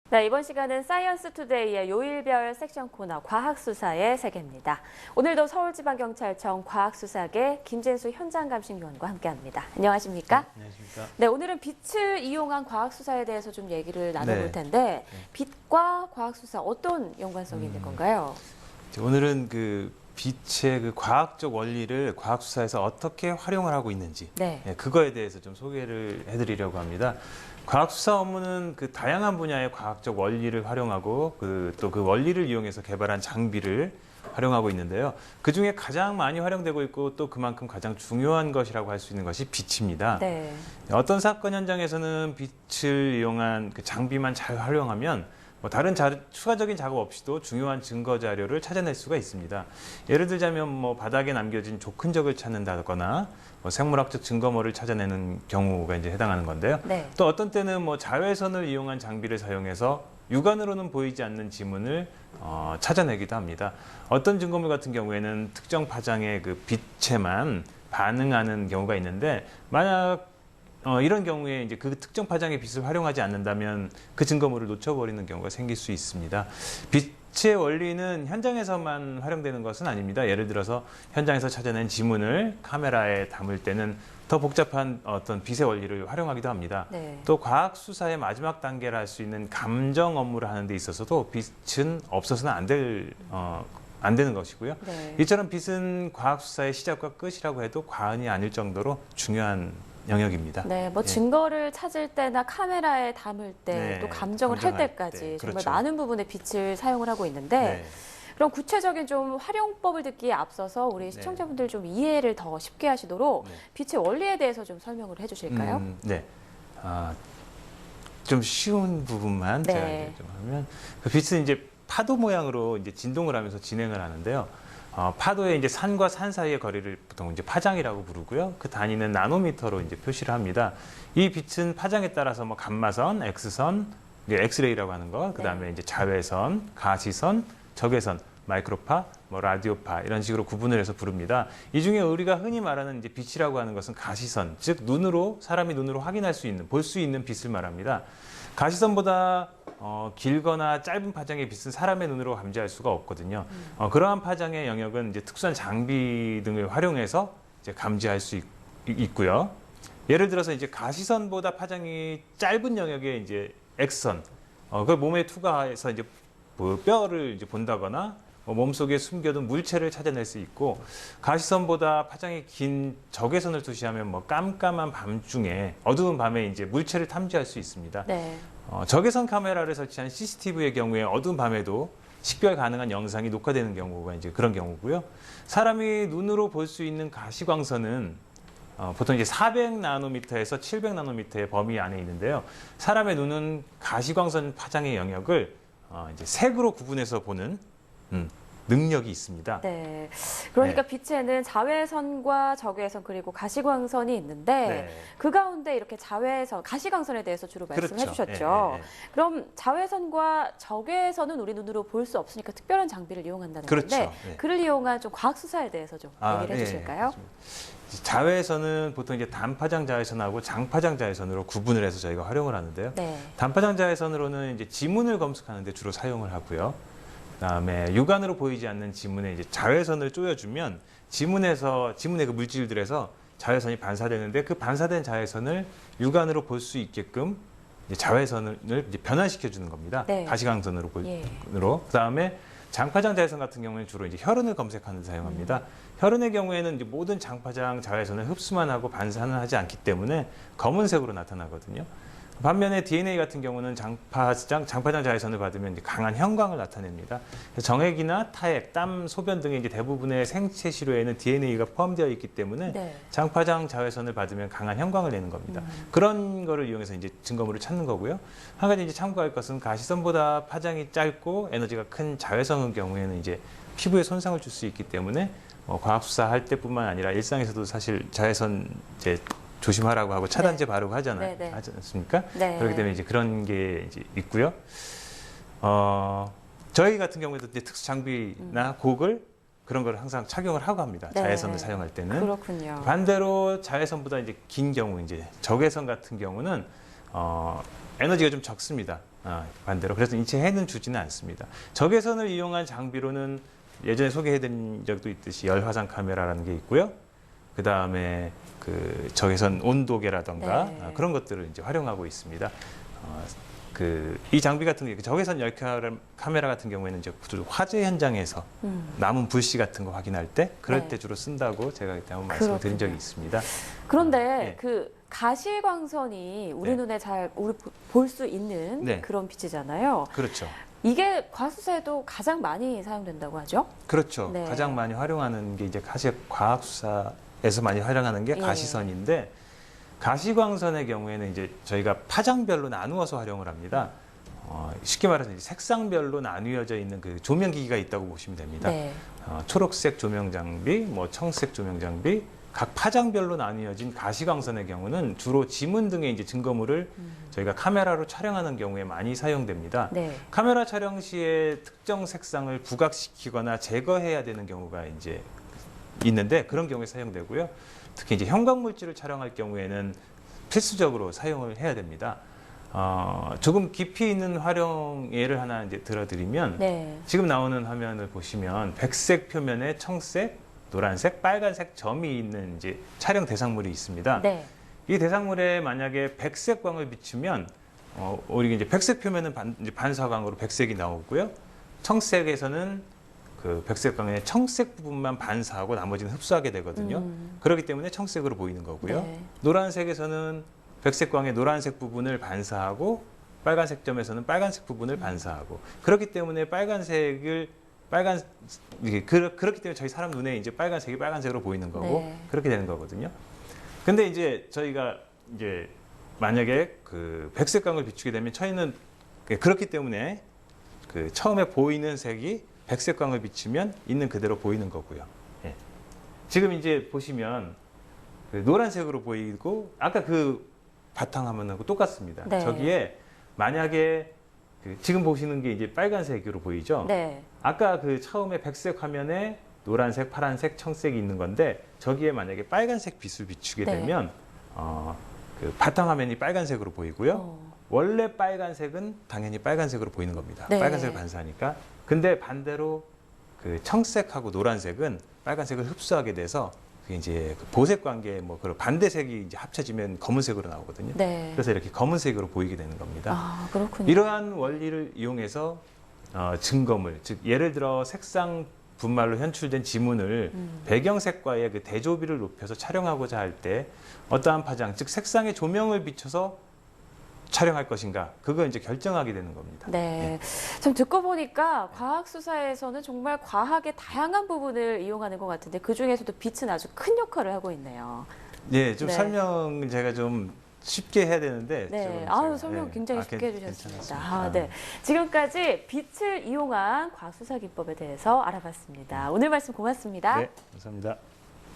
네, 이번 시간은 사이언스 투데이의 요일별 섹션 코너 과학수사의 세계입니다. 오늘도 서울지방경찰청 과학수사계 김재수 현장감식위원과 함께합니다. 안녕하십니까? 네, 안녕하십니까? 네, 오늘은 빛을 이용한 과학수사에 대해서 좀 얘기를 나눠볼 텐데 빛과 과학수사 어떤 연관성이 있는 건가요? 오늘은 빛의 과학적 원리를 과학수사에서 어떻게 활용을 하고 있는지 그거에 대해서 좀 소개를 해드리려고 합니다. 과학수사 업무는 다양한 분야의 과학적 원리를 활용하고 또 그 원리를 이용해서 개발한 장비를 활용하고 있는데요. 그중에 가장 많이 활용되고 있고 또 그만큼 가장 중요한 것이라고 할 수 있는 것이 빛입니다. 네. 어떤 사건 현장에서는 빛을 이용한 장비만 잘 활용하면 다른 추가적인 작업 없이도 중요한 증거 자료를 찾아낼 수가 있습니다. 예를 들자면 바닥에 남겨진 족흔적을 찾는다거나 생물학적 증거물을 찾아내는 경우가 이제 해당하는 건데요. 네. 또 어떤 때는 자외선을 이용한 장비를 사용해서 육안으로는 보이지 않는 지문을 찾아내기도 합니다. 어떤 증거물 같은 경우에는 특정 파장의 빛에만 반응하는 경우가 있는데 만약 이런 경우에 이제 그 특정 파장의 빛을 활용하지 않는다면 그 증거물을 놓쳐버리는 경우가 생길 수 있습니다. 빛의 원리는 현장에서만 활용되는 것은 아닙니다. 예를 들어서 현장에서 찾아낸 지문을 카메라에 담을 때는 더 복잡한 어떤 빛의 원리를 활용하기도 합니다. 네. 또 과학 수사의 마지막 단계를 할 수 있는 감정 업무를 하는 데 있어서도 빛은 없어서는 안 되는 것이고요. 네. 이처럼 빛은 과학 수사의 시작과 끝이라고 해도 과언이 아닐 정도로 중요한 영역입니다. 네, 증거를 찾을 때나 카메라에 담을 때, 또 감정을 할 때까지 정말 그렇죠. 많은 부분에 빛을 사용을 하고 있는데, 그럼 구체적인 좀 활용법을 듣기에 앞서서 우리 시청자분들 좀 이해를 더 쉽게 하시도록 빛의 원리에 대해서 좀 설명을 해주실까요? 좀 쉬운 부분만 제가 이제 좀 하면 빛은 이제 파도 모양으로 이제 진동을 하면서 진행을 하는데요. 파도의 이제 산과 산 사이의 거리를 보통 이제 파장이라고 부르고요. 그 단위는 나노미터로 이제 표시를 합니다. 이 빛은 파장에 따라서 감마선, X선, 엑스레이라고 하는 거, 그 다음에 이제 자외선, 가시선, 적외선, 마이크로파, 라디오파 이런 식으로 구분을 해서 부릅니다. 이 중에 우리가 흔히 말하는 이제 빛이라고 하는 것은 가시선, 즉 사람이 눈으로 확인할 수 있는, 볼 수 있는 빛을 말합니다. 가시선보다 길거나 짧은 파장의 빛은 사람의 눈으로 감지할 수가 없거든요. 그러한 파장의 영역은 이제 특수한 장비 등을 활용해서 이제 감지할 수 있고요. 예를 들어서 이제 가시선보다 파장이 짧은 영역의 이제 X선, 그 몸에 투과해서 이제 뼈를 이제 본다거나 몸속에 숨겨둔 물체를 찾아낼 수 있고, 가시선보다 파장이 긴 적외선을 투시하면 깜깜한 밤중에 어두운 밤에 이제 물체를 탐지할 수 있습니다. 네. 적외선 카메라를 설치한 CCTV의 경우에 어두운 밤에도 식별 가능한 영상이 녹화되는 경우가 이제 그런 경우고요. 사람이 눈으로 볼 수 있는 가시광선은 보통 이제 400나노미터에서 700나노미터의 범위 안에 있는데요. 사람의 눈은 가시광선 파장의 영역을 이제 색으로 구분해서 보는 능력이 있습니다. 네. 그러니까 빛에는 자외선과 적외선 그리고 가시광선이 있는데 그 가운데 이렇게 자외선, 가시광선에 대해서 주로 말씀해 주셨죠. 그럼 자외선과 적외선은 우리 눈으로 볼 수 없으니까 특별한 장비를 이용한다는 건데 그를 이용한 좀 과학 수사에 대해서 좀 얘기를 해 주실까요? 자외선은 보통 이제 단파장 자외선하고 장파장 자외선으로 구분을 해서 저희가 활용을 하는데요. 단파장 자외선으로는 이제 지문을 검색하는 데 주로 사용을 하고요. 그다음에 육안으로 보이지 않는 지문에 이제 자외선을 쪼여주면 지문의 그 물질들에서 자외선이 반사되는데 그 반사된 자외선을 육안으로 볼 수 있게끔 이제 자외선을 이제 변환시켜 주는 겁니다. 가시광선으로 그다음에 장파장 자외선 같은 경우는 주로 이제 혈흔을 검색하는 데 사용합니다. 혈흔의 경우에는 이제 모든 장파장 자외선을 흡수만 하고 반사는 하지 않기 때문에 검은색으로 나타나거든요. 반면에 DNA 같은 경우는 장파장 자외선을 받으면 이제 강한 형광을 나타냅니다. 정액이나 타액, 땀, 소변 등의 이제 대부분의 생체 시료에는 DNA가 포함되어 있기 때문에 장파장 자외선을 받으면 강한 형광을 내는 겁니다. 그런 거를 이용해서 이제 증거물을 찾는 거고요. 한 가지 이제 참고할 것은 가시선보다 파장이 짧고 에너지가 큰 자외선의 경우에는 이제 피부에 손상을 줄 수 있기 때문에 과학 수사할 때뿐만 아니라 일상에서도 사실 자외선 이제 조심하라고 하고 차단제 바르고 하지 않습니까? 그렇기 때문에 이제 그런 게 이제 있고요. 저희 같은 경우에도 이제 특수 장비나 고글 그런 걸 항상 착용을 하고 합니다. 자외선을 사용할 때는. 그렇군요. 반대로 자외선보다 이제 긴 경우 이제 적외선 같은 경우는 에너지가 좀 적습니다. 반대로. 그래서 인체 해는 주지는 않습니다. 적외선을 이용한 장비로는 예전에 소개해드린 적도 있듯이 열화상 카메라라는 게 있고요. 그 다음에 그 적외선 온도계라던가 네. 그런 것들을 이제 활용하고 있습니다. 이 장비 같은 게 적외선 열 카메라 같은 경우에는 이제 화재 현장에서 남은 불씨 같은 거 확인할 때 그럴 네. 때 주로 쓴다고 제가 그때 한번 말씀드린 적이 있습니다. 그런데 네. 그 가시광선이 우리 네. 눈에 잘 볼 수 있는 네. 그런 빛이잖아요. 그렇죠. 이게 과수사에도 가장 많이 사용된다고 하죠? 그렇죠. 네. 가장 많이 활용하는 게 이제 과학수사에서 많이 활용하는 게 예. 가시선인데 가시광선의 경우에는 이제 저희가 파장별로 나누어서 활용을 합니다. 쉽게 말해서 이제 색상별로 나뉘어져 있는 그 조명기기가 있다고 보시면 됩니다. 네. 초록색 조명 장비, 뭐 청색 조명 장비, 각 파장별로 나뉘어진 가시광선의 경우는 주로 지문 등의 이제 증거물을 저희가 카메라로 촬영하는 경우에 많이 사용됩니다. 네. 카메라 촬영 시에 특정 색상을 부각시키거나 제거해야 되는 경우가 이제 있는데 그런 경우에 사용되고요. 특히 이제 형광물질을 촬영할 경우에는 필수적으로 사용을 해야 됩니다. 조금 깊이 있는 활용 예를 하나 이제 들어드리면 네. 지금 나오는 화면을 보시면 백색 표면에 청색, 노란색, 빨간색 점이 있는 이제 촬영 대상물이 있습니다. 네. 이 대상물에 만약에 백색 광을 비추면 우리 이제 백색 표면은 이제 반사광으로 백색이 나오고요. 청색에서는 그 백색광의 청색 부분만 반사하고 나머지는 흡수하게 되거든요. 그렇기 때문에 청색으로 보이는 거고요. 네. 노란색에서는 백색광의 노란색 부분을 반사하고 빨간색 점에서는 빨간색 부분을 반사하고 그렇기 때문에 그렇기 때문에 저희 사람 눈에 이제 빨간색이 빨간색으로 보이는 거고 네. 그렇게 되는 거거든요. 근데 이제 저희가 이제 만약에 그 백색광을 비추게 되면 저희는 그렇기 때문에 그 처음에 보이는 색이 백색광을 비추면 있는 그대로 보이는 거고요. 예. 지금 이제 보시면 그 노란색으로 보이고 아까 그 바탕화면하고 똑같습니다. 네. 저기에 만약에 지금 보시는 게 이제 빨간색으로 보이죠? 네. 아까 그 처음에 백색 화면에 노란색, 파란색, 청색이 있는 건데 저기에 만약에 빨간색 빛을 비추게 네. 되면 그 바탕화면이 빨간색으로 보이고요. 원래 빨간색은 당연히 빨간색으로 보이는 겁니다. 네. 빨간색을 반사하니까. 근데 반대로 그 청색하고 노란색은 빨간색을 흡수하게 돼서 그게 이제 그 보색 관계 뭐 그런 반대색이 이제 합쳐지면 검은색으로 나오거든요. 네. 그래서 이렇게 검은색으로 보이게 되는 겁니다. 아, 그렇군요. 이러한 원리를 이용해서 증거물, 즉 예를 들어 색상 분말로 현출된 지문을 배경색과의 그 대조비를 높여서 촬영하고자 할 때 어떠한 파장, 즉 색상의 조명을 비춰서 촬영할 것인가, 그거 이제 결정하게 되는 겁니다. 네. 좀 듣고 보니까 과학 수사에서는 정말 과학의 다양한 부분을 이용하는 것 같은데 그 중에서도 빛은 아주 큰 역할을 하고 있네요. 네, 좀 네. 설명 제가 좀 쉽게 해야 되는데. 네, 조금 아유 제가, 설명 굉장히 쉽게 해주셨습니다. 괜찮았습니다. 네. 지금까지 빛을 이용한 과학 수사 기법에 대해서 알아봤습니다. 오늘 말씀 고맙습니다. 네, 감사합니다.